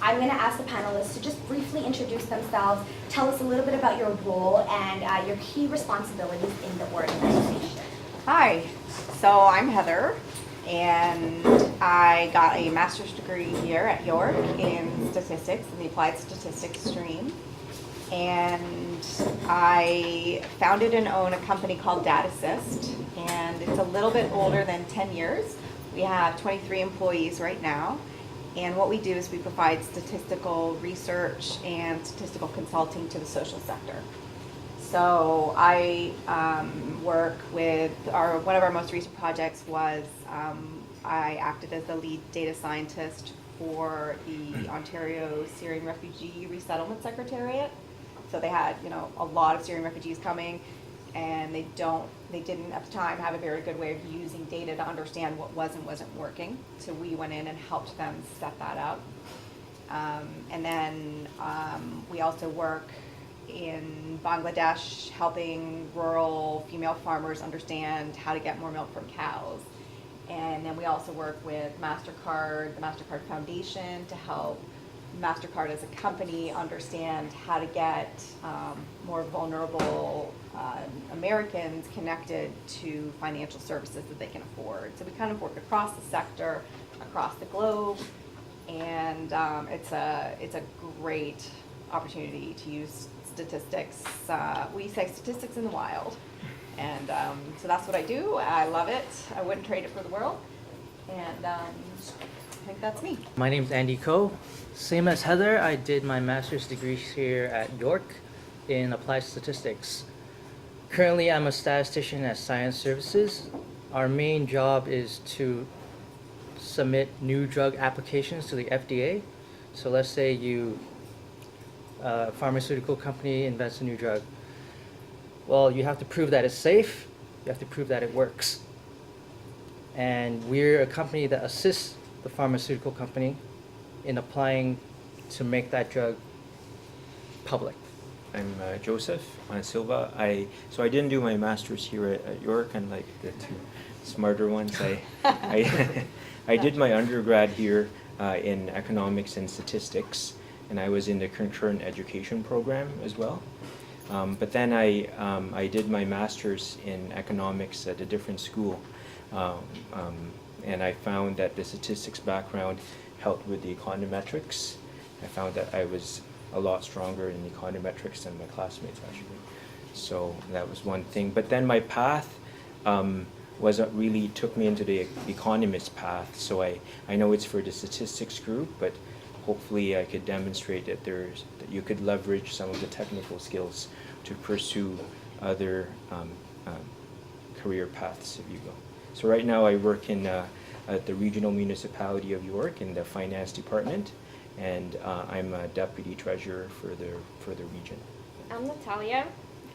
I'm going to ask the panelists to just briefly introduce themselves, tell us a little bit about your role and your key responsibilities in the organization. Hi, so I'm Heather, and I got a master's degree here at York in statistics, in the applied statistics stream. And I founded and own a company called DataSyst, and it's a little bit older than 10 years. We have 23 employees right now, and what we do is we provide statistical research and statistical consulting to the social sector. So I work with one of our most recent projects was I acted as the lead data scientist for the Ontario Syrian Refugee Resettlement Secretariat. So they had, a lot of Syrian refugees coming, and they didn't at the time have a very good way of using data to understand what was and wasn't working. So we went in and helped them set that up. And then we also work in Bangladesh helping rural female farmers understand how to get more milk from cows. And then we also work with MasterCard, the MasterCard Foundation, to help MasterCard as a company understand how to get more vulnerable Americans connected to financial services that they can afford. So we kind of work across the sector, across the globe, and it's a great opportunity to use statistics. We say statistics in the wild. And so that's what I do. I love it. I wouldn't trade it for the world. And I think that's me. My name's Andy Ko. Same as Heather, I did my master's degree here at York in applied statistics. Currently, I'm a statistician at Science Services. Our main job is to submit new drug applications to the FDA. So let's say a pharmaceutical company invents a new drug. Well, you have to prove that it's safe. You have to prove that it works. And we're a company that assists the pharmaceutical company in applying to make that drug public. I'm Joseph Silva. So I didn't do my master's here at York, unlike the two smarter ones. I did my undergrad here in economics and statistics, and I was in the concurrent education program as well. But then I did my master's in economics at a different school, and I found that the statistics background helped with the econometrics. I found that I was a lot stronger in econometrics than my classmates actually. So that was one thing. But then my path really took me into the economist path. So I know it's for the statistics group, but hopefully I could demonstrate that that you could leverage some of the technical skills to pursue other career paths, if you will. So right now I work at the regional municipality of York in the finance department, and I'm a deputy treasurer for the region. I'm Natalia.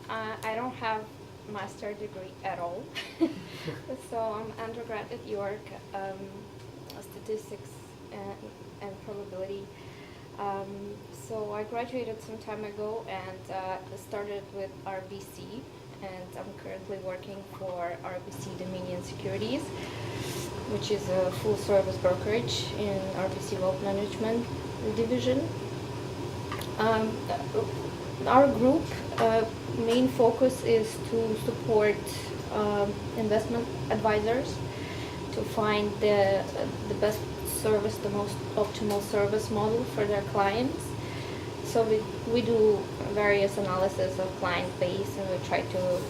I don't have master's degree at all. So I'm undergrad at York, statistics and probability. So I graduated some time ago and started with RBC, and I'm currently working for RBC Dominion Securities, which is a full-service brokerage in RBC Wealth Management division. Our group main focus is to support investment advisors to find the best service, the most optimal service model for their clients. So we do various analysis of client base, and we try to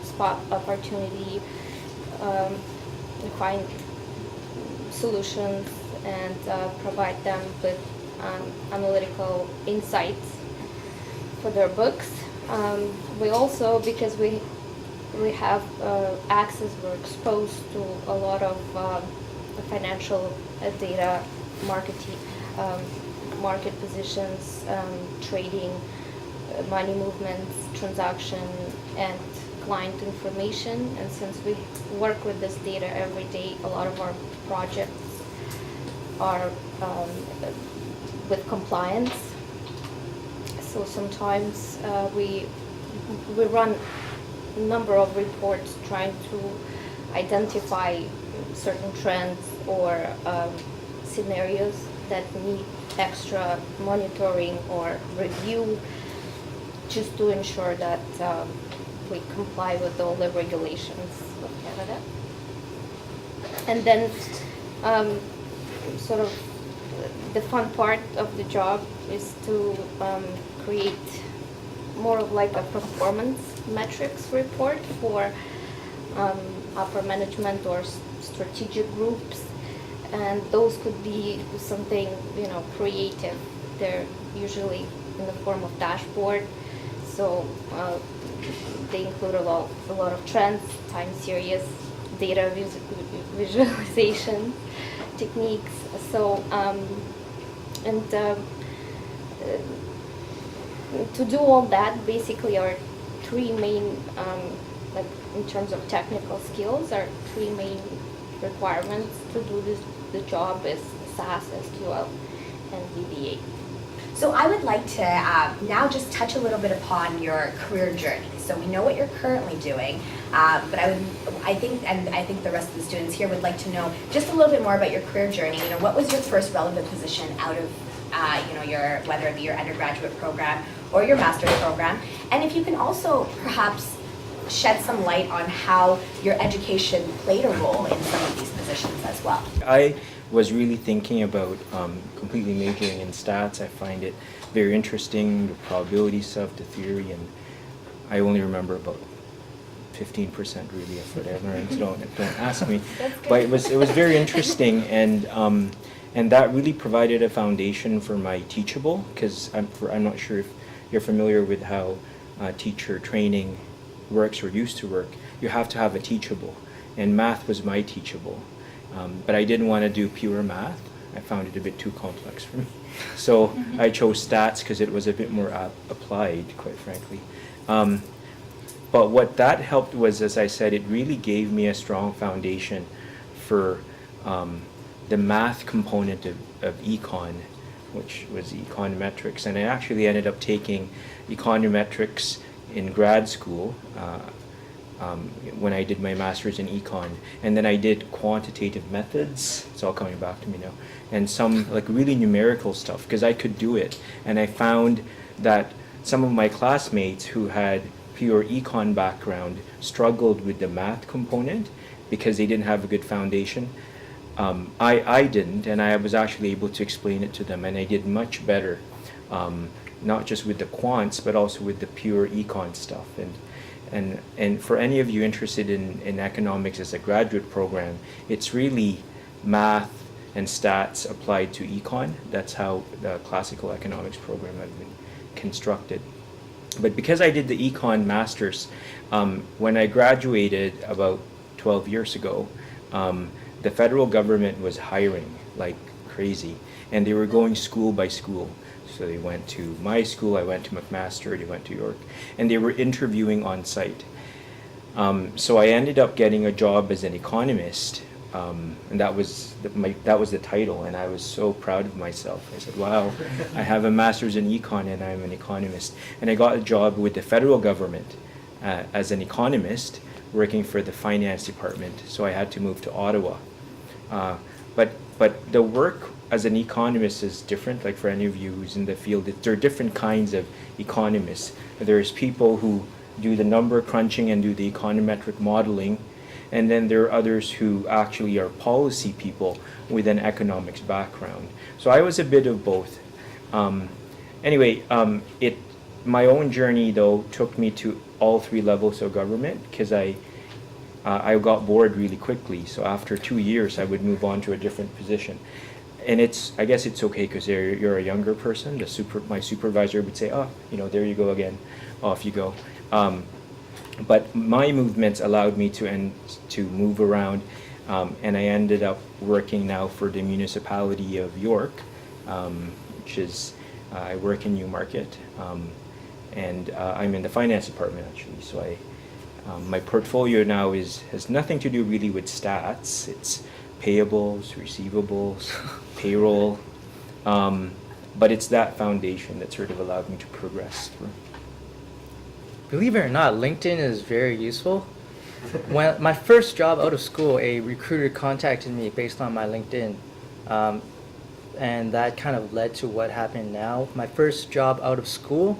spot opportunity, find solutions, and provide them with analytical insights for their books. We also, because we have access, we're exposed to a lot of financial data, market positions, trading, money movements, transaction, and client information. And since we work with this data every day, a lot of our projects are with compliance. So sometimes we run a number of reports trying to identify certain trends or scenarios that need extra monitoring or review, just to ensure that we comply with all the regulations of Canada. And then sort of the fun part of the job is to create more of like a performance metrics report for upper management or strategic groups, and those could be something, you know, creative. They're usually in the form of dashboard, so they include a lot of trends, time series, data visualization techniques. So to do all that, basically our three main, like in terms of technical skills, our three main requirements to do the job is SAS, SQL, and VBA. So I would like to now just touch a little bit upon your career journey. So we know what you're currently doing, but I think the rest of the students here would like to know just a little bit more about your career journey. You know, what was your first relevant position out of your, whether it be your undergraduate program or your master's program, and if you can also perhaps shed some light on how your education played a role in some of these positions as well. I was really thinking about completely majoring in stats. I find it very interesting, the probability stuff, the theory, and I only remember about 15% really of what I learned, so don't ask me. But it was very interesting, and that really provided a foundation for my Teachable, because I'm not sure if you're familiar with how teacher training works or used to work. You have to have a Teachable, and math was my Teachable. But I didn't want to do pure math. I found it a bit too complex for me. So I chose stats because it was a bit more applied, quite frankly. But what that helped was, as I said, it really gave me a strong foundation for the math component of econ, which was econometrics. And I actually ended up taking econometrics in grad school when I did my master's in econ, and then I did quantitative methods. It's all coming back to me now, and some like really numerical stuff because I could do it. And I found that some of my classmates who had pure econ background struggled with the math component because they didn't have a good foundation. I didn't, and I was actually able to explain it to them, and I did much better, not just with the quants but also with the pure econ stuff. And for any of you interested in economics as a graduate program, it's really math and stats applied to econ. That's how the classical economics program has been constructed. But because I did the econ masters, when I graduated about 12 years ago, the federal government was hiring like crazy, and they were going school by school. So they went to my school, I went to McMaster, they went to York, and they were interviewing on site. So I ended up getting a job as an economist, and that was the title, and I was so proud of myself. I said, wow, I have a master's in econ and I'm an economist. And I got a job with the federal government as an economist, working for the finance department, so I had to move to Ottawa. But the work as an economist is different. Like for any of you who's in the field, there are different kinds of economists. There's people who do the number crunching and do the econometric modeling, and then there are others who actually are policy people with an economics background. So I was a bit of both. My own journey though took me to all three levels of government because I got bored really quickly. So after 2 years, I would move on to a different position. And I guess it's okay because you're a younger person. My supervisor would say, oh, there you go again, off you go. But my movements allowed me to move around, and I ended up working now for the municipality of York, which is, I work in Newmarket, and I'm in the finance department actually. So my portfolio now has nothing to do really with stats. It's payables, receivables, payroll, but it's that foundation that sort of allowed me to progress through. Believe it or not, LinkedIn is very useful. When my first job out of school, a recruiter contacted me based on my LinkedIn. and that kind of led to what happened now. My first job out of school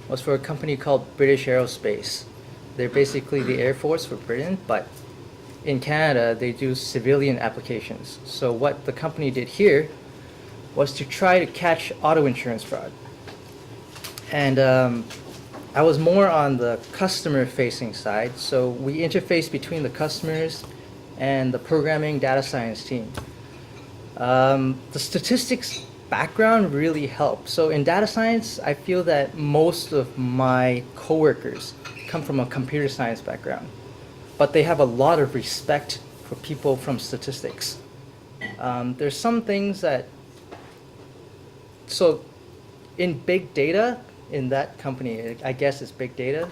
was for a company called British Aerospace. They're basically the Air Force for Britain, but in Canada, they do civilian applications. So what the company did here was to try to catch auto insurance fraud. And I was more on the customer-facing side, so we interface between the customers and the programming data science team. The statistics background really helped. So in data science, I feel that most of my coworkers come from a computer science background, but they have a lot of respect for people from statistics. There's some things that, so in big data, in that company, I guess it's big data,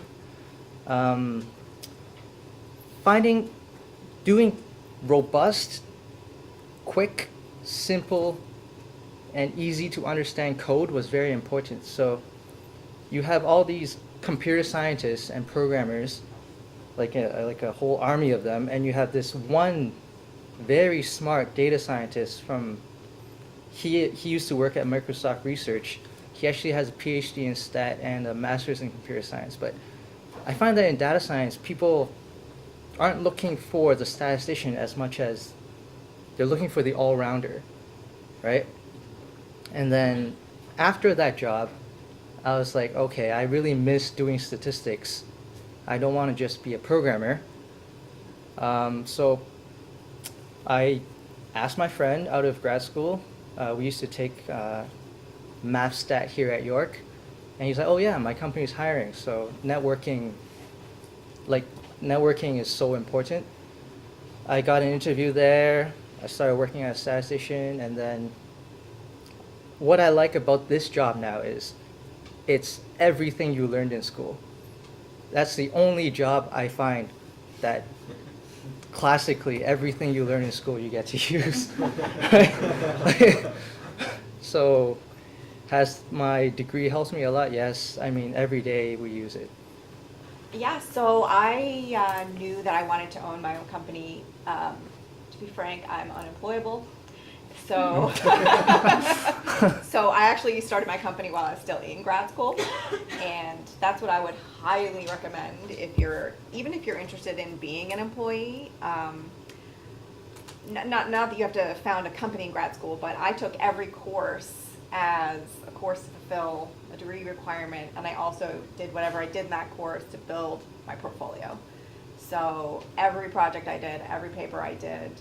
doing robust, quick, simple, and easy to understand code was very important. So you have all these computer scientists and programmers, like a whole army of them, and you have this one very smart data scientist from, he used to work at Microsoft Research. He actually has a PhD in stat and a master's in computer science. But I find that in data science, people aren't looking for the statistician as much as they're looking for the all-rounder, right? And then after that job, I was like, okay, I really miss doing statistics. I don't want to just be a programmer. So I asked my friend out of grad school, we used to take math stat here at York, and he's like, oh yeah, my company's hiring, so networking is so important. I got an interview there, I started working as a statistician, and then what I like about this job now is it's everything you learned in school. That's the only job I find that classically everything you learn in school you get to use. So has my degree helps me a lot? Yes. I mean, every day we use it. Yeah, so I knew that I wanted to own my own company. To be frank, I'm unemployable. So, so I actually started my company while I was still in grad school, and that's what I would highly recommend even if you're interested in being an employee. Not that you have to found a company in grad school, but I took every course as a course to fulfill a degree requirement, and I also did whatever I did in that course to build my portfolio. So every project I did, every paper I did,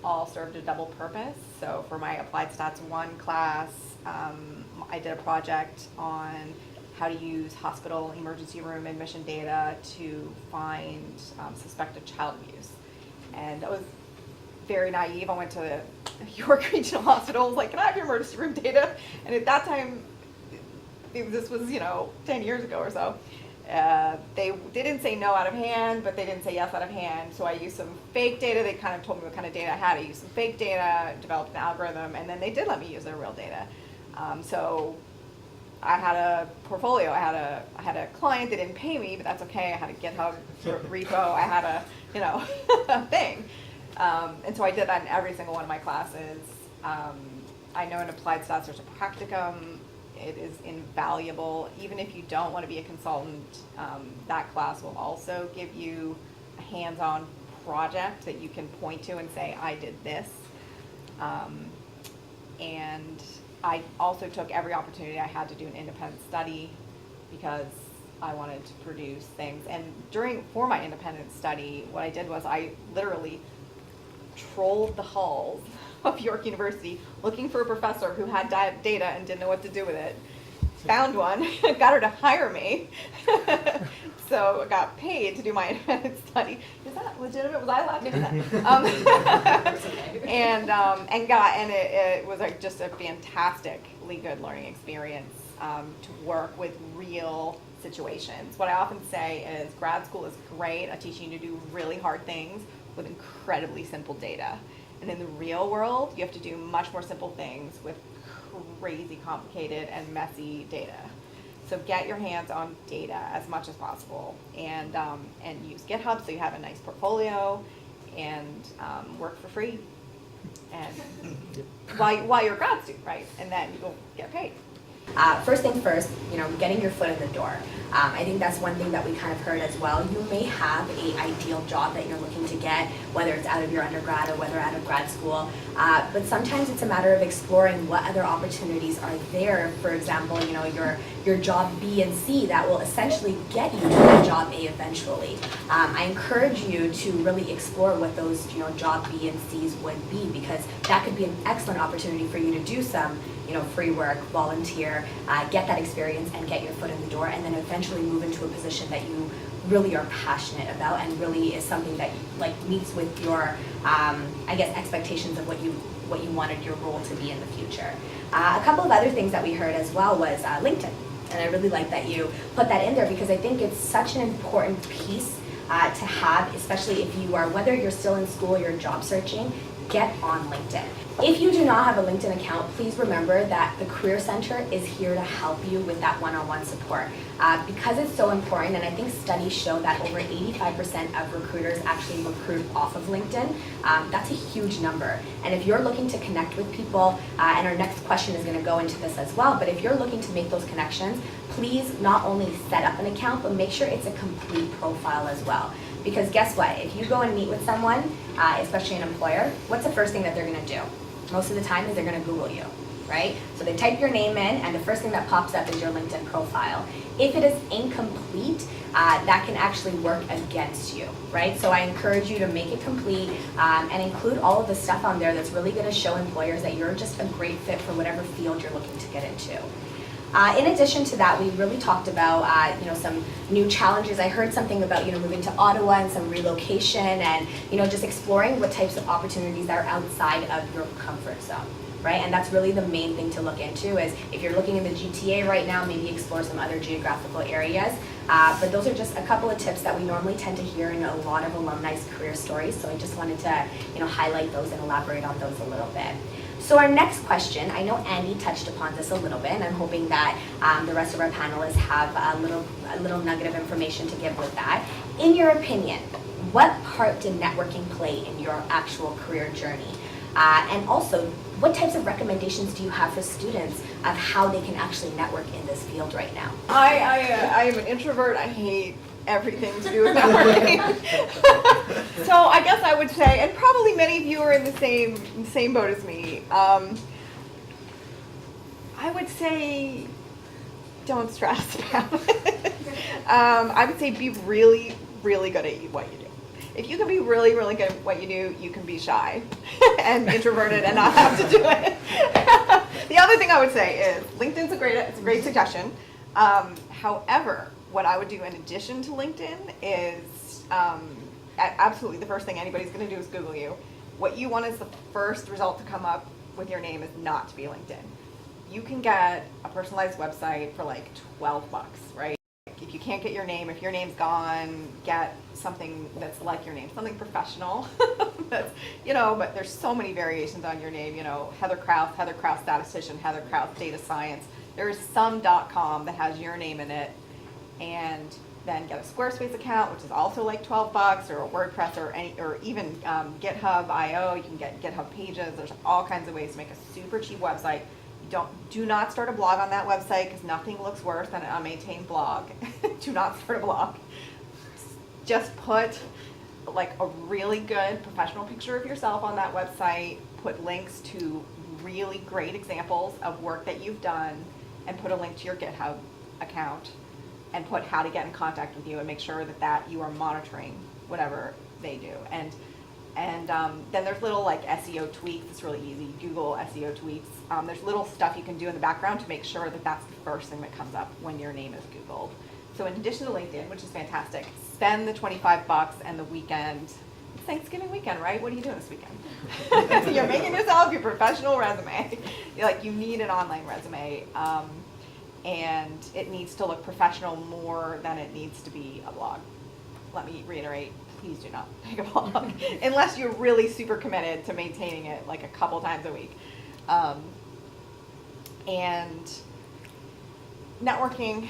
all served a double purpose. So for my Applied Stats 1 class, I did a project on how to use hospital emergency room admission data to find suspected child abuse. And that was very naive. I went to the York Regional Hospital, was like, can I have your emergency room data? And at that time, this was, 10 years ago or so, they didn't say no out of hand, but they didn't say yes out of hand. So I used some fake data. They kind of told me what kind of data I had. I used some fake data, developed an algorithm, and then they did let me use their real data. So I had a portfolio. I had a client that didn't pay me, but that's okay. I had a GitHub repo. I had a thing. And so I did that in every single one of my classes. I know in Applied Stats there's a practicum. It is invaluable. Even if you don't want to be a consultant, that class will also give you a hands-on project that you can point to and say, I did this. And I also took every opportunity I had to do an independent study because I wanted to produce things. And for my independent study, what I did was I literally trolled the halls of York University looking for a professor who had data and didn't know what to do with it. Found one, got her to hire me. So I got paid to do my independent study. Is that legitimate? Was I allowed to do that? And it was just a fantastically good learning experience to work with real situations. What I often say is grad school is great at teaching you to do really hard things with incredibly simple data. And in the real world, you have to do much more simple things with crazy complicated and messy data. So get your hands on data as much as possible, and use GitHub so you have a nice portfolio, and work for free. And while you're a grad student, right? And then you'll get paid. First things first, getting your foot in the door. I think that's one thing that we kind of heard as well. You may have a ideal job that you're looking to get, whether it's out of your undergrad or whether out of grad school. But sometimes it's a matter of exploring what other opportunities are there. For example, your job B and C that will essentially get you to job A eventually. I encourage you to really explore what those job B and C's would be, because that could be an excellent opportunity for you to do some free work, volunteer, get that experience and get your foot in the door, and then eventually move into a position that you really are passionate about and really is something that meets with your expectations of what you wanted your role to be in the future. A couple of other things that we heard as well was LinkedIn, and I really like that you put that in there, because I think it's such an important piece to have, especially if you are, whether you're still in school or you're job searching, get on LinkedIn. If you do not have a LinkedIn account, please remember that the Career Center is here to help you with that one-on-one support. Because it's so important, and I think studies show that over 85% of recruiters actually recruit off of LinkedIn. That's a huge number. And if you're looking to connect with people, and our next question is going to go into this as well, but if you're looking to make those connections, please not only set up an account, but make sure it's a complete profile as well. Because guess what? If you go and meet with someone, especially an employer, what's the first thing that they're going to do? Most of the time is they're going to Google you, right? So they type your name in, and the first thing that pops up is your LinkedIn profile. If it is incomplete, that can actually work against you, right? So I encourage you to make it complete and include all of the stuff on there that's really going to show employers that you're just a great fit for whatever field you're looking to get into. In addition to that, we really talked about some new challenges. I heard something about moving to Ottawa and some relocation, and just exploring what types of opportunities are outside of your comfort zone, right? And that's really the main thing to look into. Is if you're looking in the GTA right now, maybe explore some other geographical areas. But those are just a couple of tips that we normally tend to hear in a lot of alumni's career stories. So I just wanted to highlight those and elaborate on those a little bit. So our next question, I know Andy touched upon this a little bit, and I'm hoping that the rest of our panelists have a little nugget of information to give with that. In your opinion, what part did networking play in your actual career journey? And also, what types of recommendations do you have for students of how they can actually network in this field right now? I am an introvert. I hate everything to do with networking. So I guess I would say, and probably many of you are in the same boat as me, I would say don't stress about it. I would say be really, really good at what you do. If you can be really, really good at what you do, you can be shy and introverted and not have to do it. The other thing I would say is LinkedIn's it's a great suggestion. However, what I would do in addition to LinkedIn is absolutely the first thing anybody's going to do is Google you. What you want is the first result to come up with your name is not to be LinkedIn. You can get a personalized website for like $12, right? If you can't get your name, if your name's gone, get something that's like your name, something professional. That's, but there's so many variations on your name. Heather Kraus statistician, Heather Kraus data science. There's some .com that has your name in it, and then get a Squarespace account, which is also like $12, or a WordPress, or even GitHub.io. You can get GitHub pages. There's all kinds of ways to make a super cheap website. Do not start a blog on that website, because nothing looks worse than an unmaintained blog. Do not start a blog. Just put like a really good professional picture of yourself on that website. Put links to really great examples of work that you've done, and put a link to your GitHub account, and put how to get in contact with you, and make sure that you are monitoring whatever they do. And then there's little like SEO tweaks. It's really easy. Google SEO tweaks. There's little stuff you can do in the background to make sure that that's the first thing that comes up when your name is Googled. So in addition to LinkedIn, which is fantastic, spend the $25 and the weekend. It's Thanksgiving weekend, right? What are you doing this weekend? So you're making yourself your professional resume. You need an online resume, and it needs to look professional more than it needs to be a blog. Let me reiterate. Please do not make a blog unless you're really super committed to maintaining it like a couple times a week. And networking,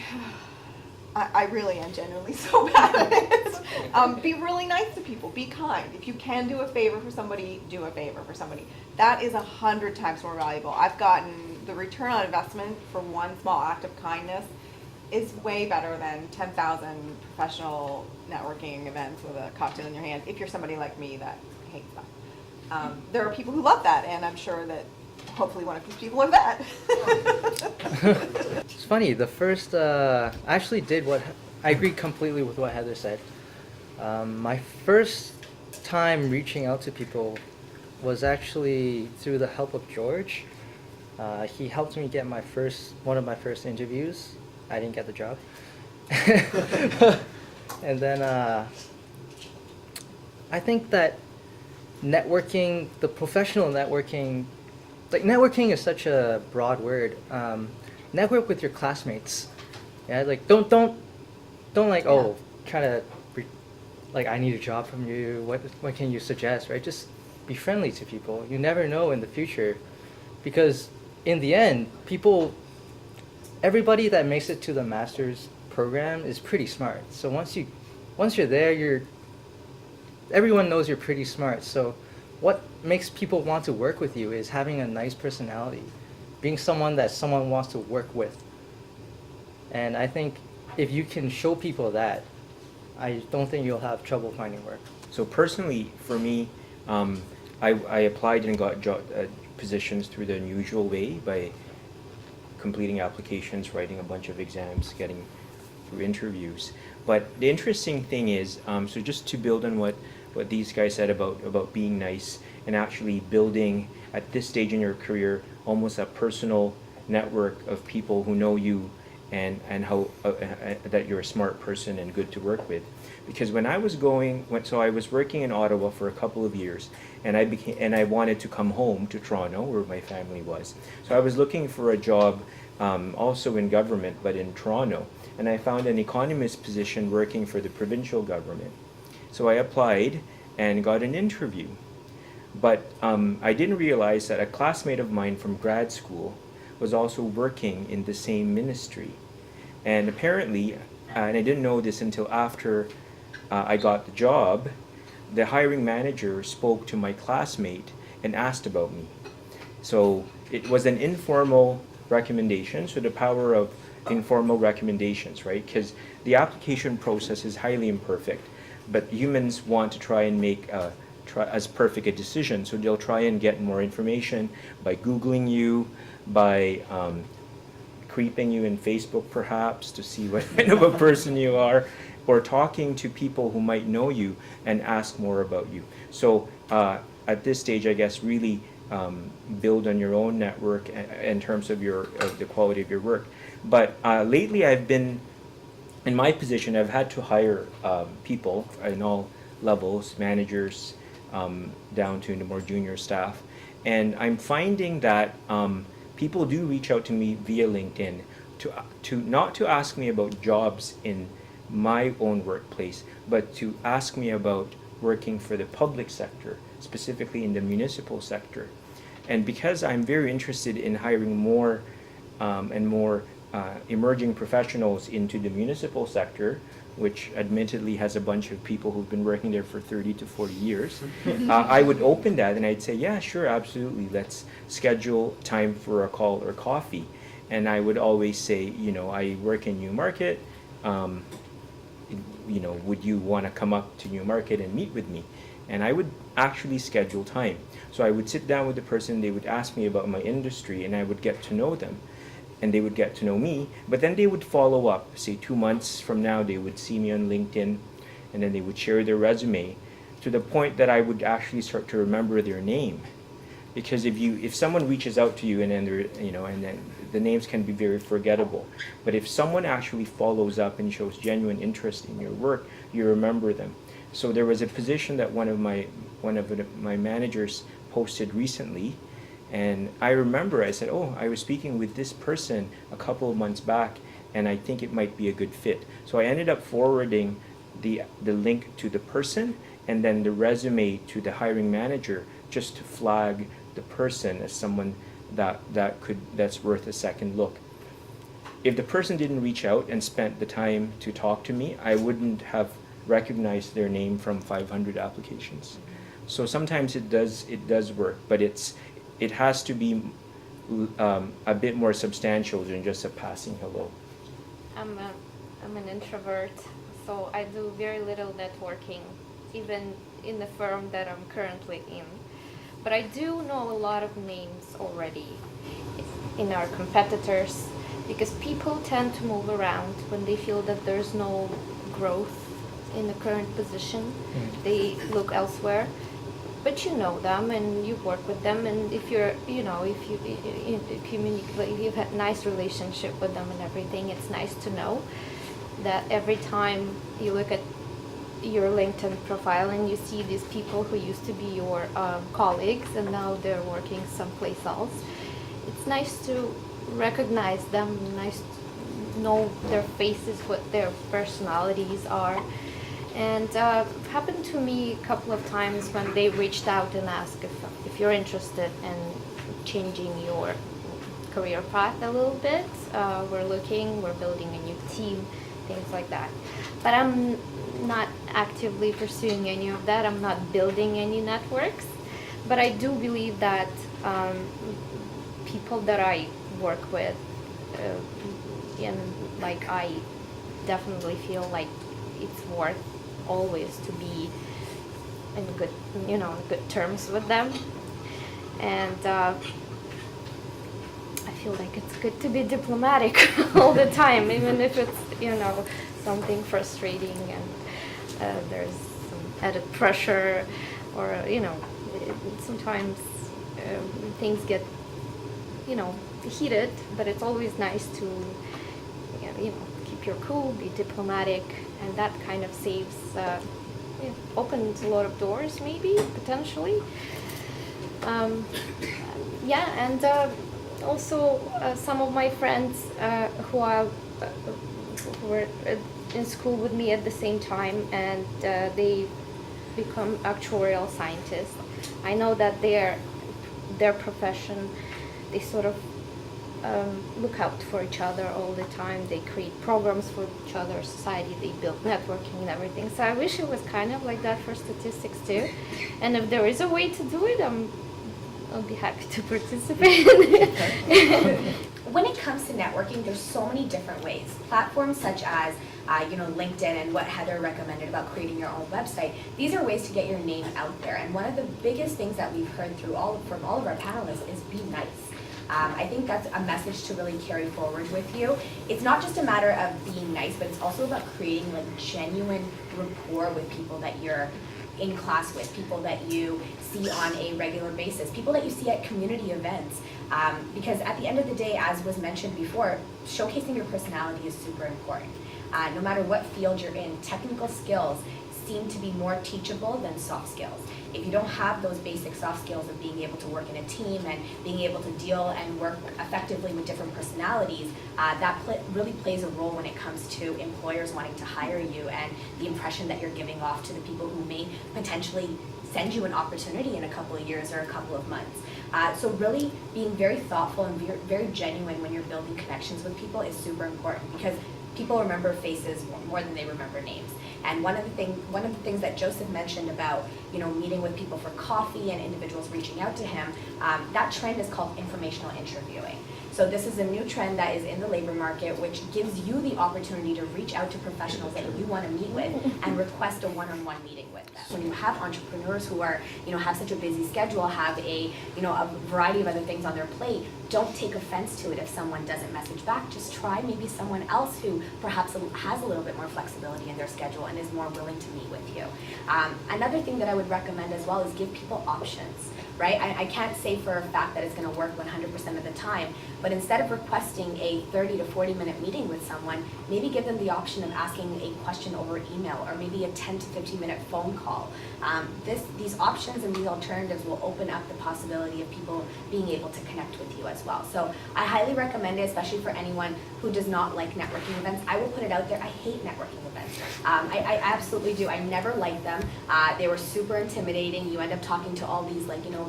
I really am genuinely so bad at it. Be really nice to people. Be kind. If you can do a favor for somebody, do a favor for somebody. That is 100 times more valuable. I've gotten the return on investment for one small act of kindness is way better than 10,000 professional networking events with a cocktail in your hand, if you're somebody like me that hates that. There are people who love that, and I'm sure that hopefully one of these people are that. It's funny, the first, I actually did what, I agree completely with what Heather said. My first time reaching out to people was actually through the help of George. He helped me get one of my first interviews. I didn't get the job. And then I think that networking, the professional networking, like networking is such a broad word. Network with your classmates. Yeah, like don't like try to like I need a job from you. What can you suggest? Right? Just be friendly to people. You never know in the future, because in the end, everybody that makes it to the master's program is pretty smart. So once you're there, everyone knows you're pretty smart. So what makes people want to work with you is having a nice personality, being someone that someone wants to work with. And I think if you can show people that, I don't think you'll have trouble finding work. So personally, for me, I applied and got positions through the unusual way by completing applications, writing a bunch of exams, getting through interviews. But the interesting thing is, so just to build on what these guys said about being nice and actually building at this stage in your career almost a personal network of people who know you and how that you're a smart person and good to work with. Because when I was working in Ottawa for a couple of years, and I wanted to come home to Toronto where my family was. So I was looking for a job also in government, but in Toronto, and I found an economist position working for the provincial government. So I applied and got an interview. But I didn't realize that a classmate of mine from grad school was also working in the same ministry. And apparently, and I didn't know this until after I got the job, the hiring manager spoke to my classmate and asked about me. So it was an informal recommendation, so the power of informal recommendations, right? Because the application process is highly imperfect, but humans want to try and make as perfect a decision, so they'll try and get more information by Googling you, by creeping you in Facebook perhaps to see what kind of a person you are, or talking to people who might know you and ask more about you. So at this stage, I guess, really build on your own network in terms of the quality of your work. But lately I've been, in my position, I've had to hire people in all levels, managers, down to the more junior staff. And I'm finding that people do reach out to me via LinkedIn to not to ask me about jobs in my own workplace, but to ask me about working for the public sector, specifically in the municipal sector. And because I'm very interested in hiring more and more emerging professionals into the municipal sector, which admittedly has a bunch of people who've been working there for 30 to 40 years, I would open that and I'd say, yeah, sure, absolutely, let's schedule time for a call or coffee. And I would always say, I work in Newmarket, would you want to come up to Newmarket and meet with me? And I would actually schedule time. So I would sit down with the person, they would ask me about my industry, and I would get to know them. And they would get to know me, but then they would follow up. Say 2 months from now, they would see me on LinkedIn, and then they would share their resume to the point that I would actually start to remember their name. Because if someone reaches out to you and then and then the names can be very forgettable, but if someone actually follows up and shows genuine interest in your work, you remember them. So there was a position that one of my managers posted recently. And I remember I said, I was speaking with this person a couple of months back, and I think it might be a good fit. So I ended up forwarding the link to the person and then the resume to the hiring manager, just to flag the person as someone that's worth a second look. if the person didn't reach out and spent the time to talk to me, I wouldn't have recognized their name from 500 applications. So sometimes it does work, but it has to be a bit more substantial than just a passing hello. I'm an introvert, so I do very little networking, even in the firm that I'm currently in. But I do know a lot of names already in our competitors, because people tend to move around when they feel that there's no growth in the current position. They look elsewhere. But you know them and you work with them, and if you're, if you communicate, you've had nice relationship with them and everything, it's nice to know that every time you look at your LinkedIn profile and you see these people who used to be your colleagues and now they're working someplace else, it's nice to recognize them, nice to know their faces, what their personalities are. And happened to me a couple of times when they reached out and asked if you're interested in changing your career path a little bit. We're building a new team, things like that. But I'm not actively pursuing any of that. I'm not building any networks. But I do believe that people that I work with, I definitely feel like it's worth always to be in good terms with them, and I feel like it's good to be diplomatic all the time, even if it's something frustrating and there's some added pressure, or sometimes things get heated, but it's always nice to keep your cool, be diplomatic, and that kind of saves, opens a lot of doors, maybe, potentially. And also some of my friends who were in school with me at the same time, and they become actuarial scientists. I know that their profession, they sort of look out for each other all the time. They create programs for each other, society, they build networking and everything. So I wish it was kind of like that for statistics too. And if there is a way to do it, I'll be happy to participate. When it comes to networking, there's so many different ways. Platforms such as LinkedIn and what Heather recommended about creating your own website. These are ways to get your name out there. And one of the biggest things that we've heard from all of our panelists is be nice. I think that's a message to really carry forward with you. It's not just a matter of being nice, but it's also about creating genuine rapport with people that you're in class with, people that you see on a regular basis, people that you see at community events. Because at the end of the day, as was mentioned before, showcasing your personality is super important. No matter what field you're in, technical skills seem to be more teachable than soft skills. If you don't have those basic soft skills of being able to work in a team and being able to deal and work effectively with different personalities, that really plays a role when it comes to employers wanting to hire you and the impression that you're giving off to the people who may potentially send you an opportunity in a couple of years or a couple of months. So really being very thoughtful and very genuine when you're building connections with people is super important, because people remember faces more than they remember names. And one of the things that Joseph mentioned about meeting with people for coffee and individuals reaching out to him, that trend is called informational interviewing. So this is a new trend that is in the labor market, which gives you the opportunity to reach out to professionals that you want to meet with and request a one-on-one meeting with them. When you have entrepreneurs who are, have such a busy schedule, have a variety of other things on their plate, don't take offense to it if someone doesn't message back. Just try maybe someone else who perhaps has a little bit more flexibility in their schedule and is more willing to meet with you. Another thing that I would recommend as well is give people options. Right? I can't say for a fact that it's going to work 100% of the time, but instead of requesting a 30 to 40 minute meeting with someone, maybe give them the option of asking a question over email, or maybe a 10 to 15 minute phone call. These options and these alternatives will open up the possibility of people being able to connect with you as well. So I highly recommend it, especially for anyone who does not like networking events. I will put it out there, I hate networking events. I absolutely do. I never liked them. They were super intimidating. You end up talking to all these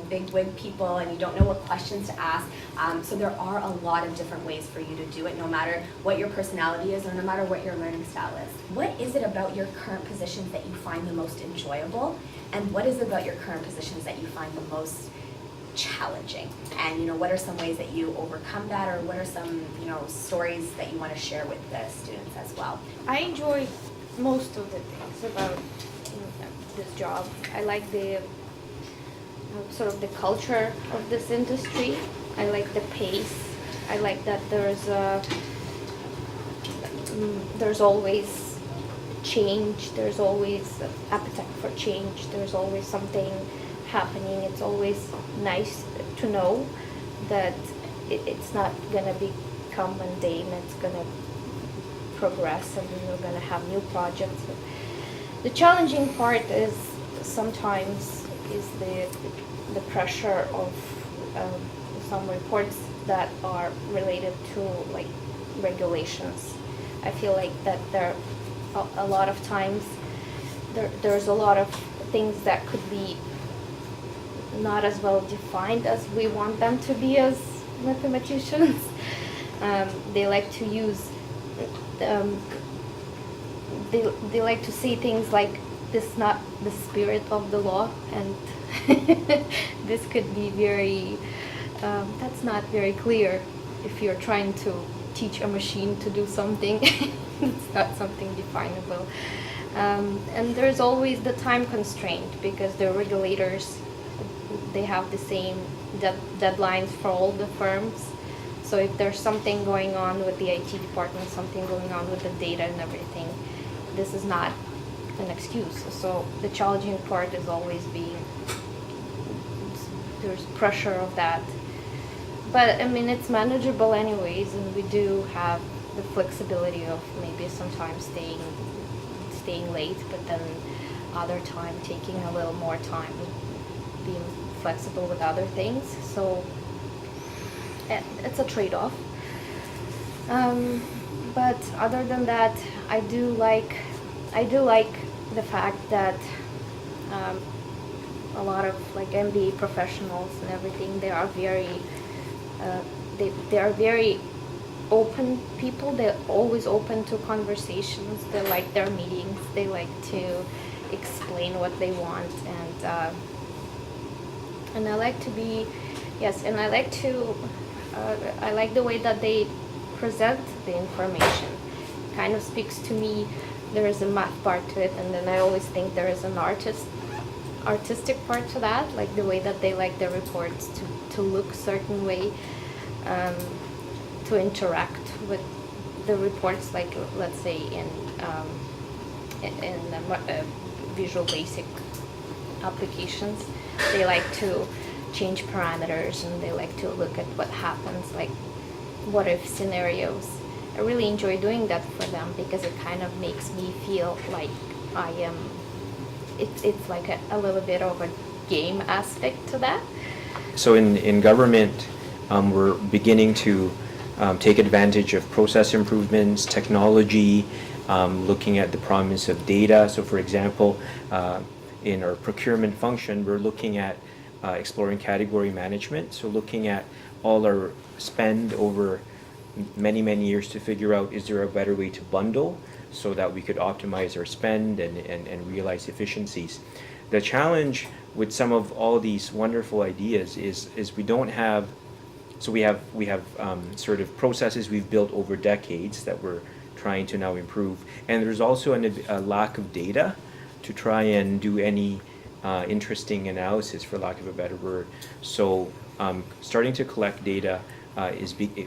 big wig people and you don't know what questions to ask. So there are a lot of different ways for you to do it, no matter what your personality is or no matter what your learning style is. What is it about your current positions that you find the most enjoyable? And what is it about your current positions that you find the most challenging? And what are some ways that you overcome that, or what are some stories that you want to share with the students as well? I enjoy most of the things about this job. I like the sort of the culture of this industry. I like the pace. I like that there's always change. There's always appetite for change. There's always something happening. It's always nice to know that it's not gonna become mundane. It's gonna progress, and we're gonna have new projects. The challenging part is sometimes is the pressure of some reports that are related to like regulations. I feel like that there a lot of times there's a lot of things that could be not as well defined as we want them to be as mathematicians. They like to use they like to say things like, this is not the spirit of the law, and this could be very that's not very clear if you're trying to teach a machine to do something. It's not something definable. And there's always the time constraint, because the regulators, they have the same deadlines for all the firms. So if there's something going on with the IT department, something going on with the data and everything, this is not an excuse. So the challenging part is always there's pressure of that. But I mean, it's manageable anyways, and we do have the flexibility of maybe sometimes staying late, but then other time taking a little more time, being flexible with other things. So it's a trade-off. But other than that, I do like the fact that a lot of like MBA professionals and everything, they are very open people. They're always open to conversations. They like their meetings. They like to explain what they want, and I like to be, yes, and I like to, I like the way that they present the information. Kind of speaks to me. There is a math part to it, and then I always think there is an artistic part to that, like the way that they like their reports to look certain way, to interact with the reports, like let's say in Visual Basic applications, they like to change parameters and they like to look at what happens, like what if scenarios. I really enjoy doing that for them because it kind of makes me feel like I am, it's like a little bit of a game aspect to that. So in government, we're beginning to take advantage of process improvements, technology, looking at the promise of data. So for example, in our procurement function, we're looking at exploring category management. So looking at all our spend over many years to figure out, is there a better way to bundle so that we could optimize our spend and realize efficiencies. The challenge with some of all these wonderful ideas is we don't have, so we have sort of processes we've built over decades that we're trying to now improve, and there's also a lack of data to try and do any interesting analysis, for lack of a better word. So starting to collect data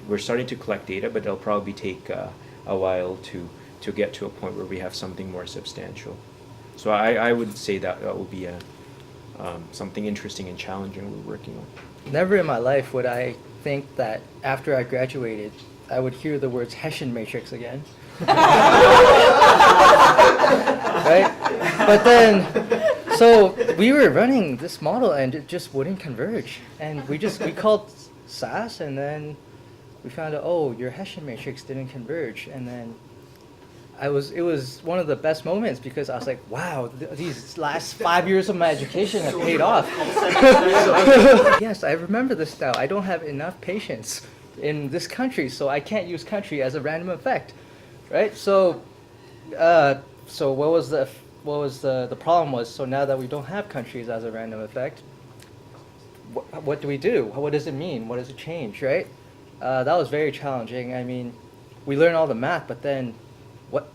we're starting to collect data, but it'll probably take a while to get to a point where we have something more substantial. So I would say that will be something interesting and challenging we're working on. Never in my life would I think that after I graduated, I would hear the words Hessian matrix again. Right? But then, so we were running this model and it just wouldn't converge. And we called SAS, and then we found out, oh, your Hessian matrix didn't converge. And then it was one of the best moments because I was like, wow, these last 5 years of my education have paid off. Yes, I remember this now. I don't have enough patience in this country, so I can't use country as a random effect, right? So what was the problem was, so now that we don't have countries as a random effect, what do we do? What does it mean? What does it change, right? That was very challenging. I mean, we learn all the math, but then what?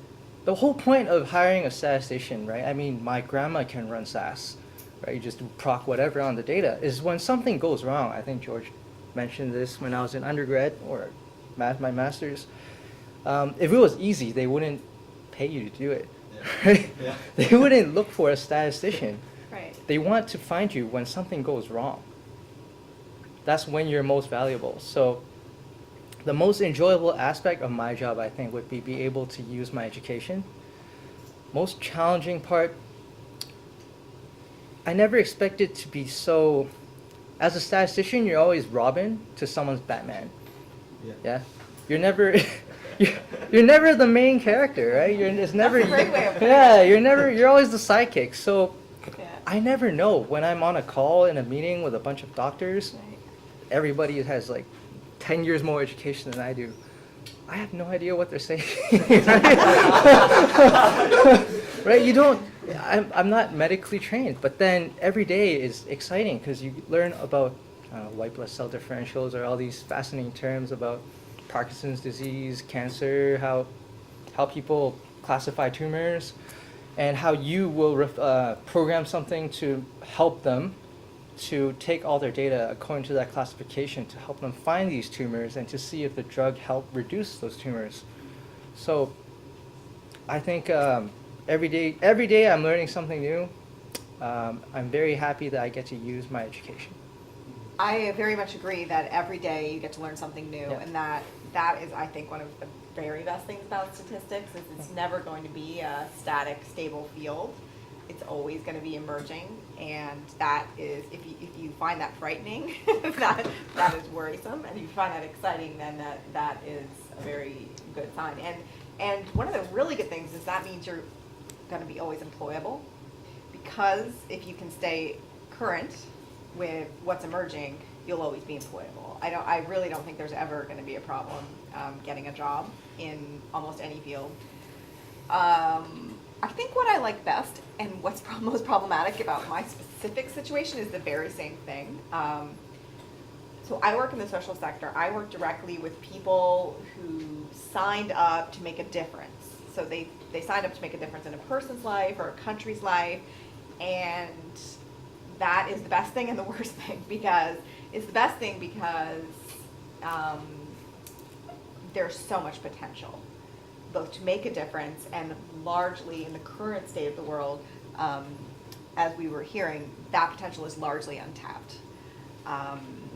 The whole point of hiring a statistician, right? I mean, my grandma can run SAS, right? You just do proc whatever on the data. Is when something goes wrong. I think George mentioned this when I was in undergrad or my master's. If it was easy, they wouldn't pay you to do it. Right? Yeah. They wouldn't look for a statistician. Right. They want to find you when something goes wrong. That's when you're most valuable. So the most enjoyable aspect of my job, I think, would be able to use my education. Most challenging part, I never expected to be so, as a statistician, you're always Robin to someone's Batman. Yeah? You're never, you're never the main character, right? It's never, That's a great way of putting yeah, you're always the sidekick. So Yeah. I never know when I'm on a call in a meeting with a bunch of doctors. Right. Everybody has like 10 years more education than I do. I have no idea what they're saying. Right? You don't, I'm not medically trained, but then every day is exciting because you learn about white blood cell differentials or all these fascinating terms about Parkinson's disease, cancer, how people classify tumors, and how you will program something to help them to take all their data according to that classification to help them find these tumors and to see if the drug helped reduce those tumors. So I think every day I'm learning something new. I'm very happy that I get to use my education. I very much agree that every day you get to learn something new, Yeah. and that is, I think, one of the very best things about statistics is it's never going to be a static, stable field. It's always going to be emerging, and that is, if you find that frightening, that is worrisome, and if you find that exciting, then that is a very good sign. And one of the really good things is that means you're going to be always employable, because if you can stay current with what's emerging, you'll always be employable. I really don't think there's ever going to be a problem getting a job in almost any field. I think what I like best and what's most problematic about my specific situation is the very same thing. So I work in the social sector. I work directly with people who signed up to make a difference. So they signed up to make a difference in a person's life or a country's life, and that is the best thing and the worst thing, because it's the best thing because there's so much potential, both to make a difference and largely in the current state of the world, as we were hearing, that potential is largely untapped.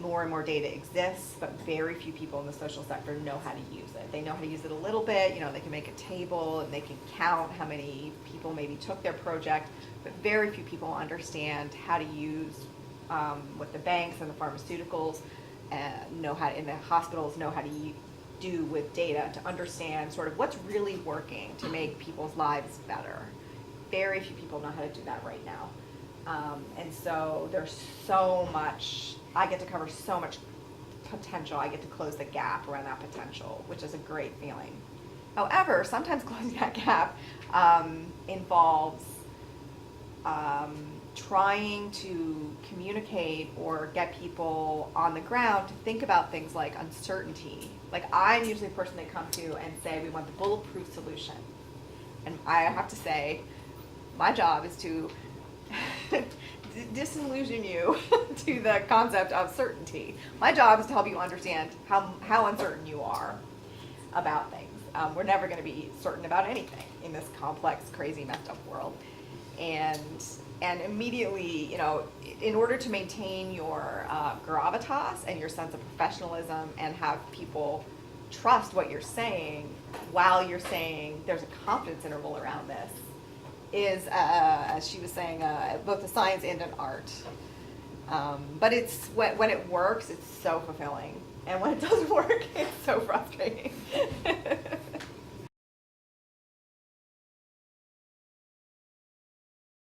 More and more data exists, but very few people in the social sector know how to use it. They know how to use it a little bit, they can make a table and they can count how many people maybe took their project, but very few people understand how to use what the banks and the pharmaceuticals know how, in the hospitals know how to do with data to understand sort of what's really working to make people's lives better. Very few people know how to do that right now. And so there's so much, I get to cover so much potential. I get to close the gap around that potential, which is a great feeling. However, sometimes closing that gap involves trying to communicate or get people on the ground to think about things like uncertainty. Like, I'm usually the person they come to and say, we want the bulletproof solution. And I have to say, my job is to disillusion you to the concept of certainty. My job is to help you understand how uncertain you are about things. We're never going to be certain about anything in this complex, crazy, messed up world. And immediately, in order to maintain your gravitas and your sense of professionalism and have people trust what you're saying while you're saying there's a confidence interval around this, is, as she was saying, both a science and an art. But it's when it works, it's so fulfilling. And when it doesn't work, it's so frustrating.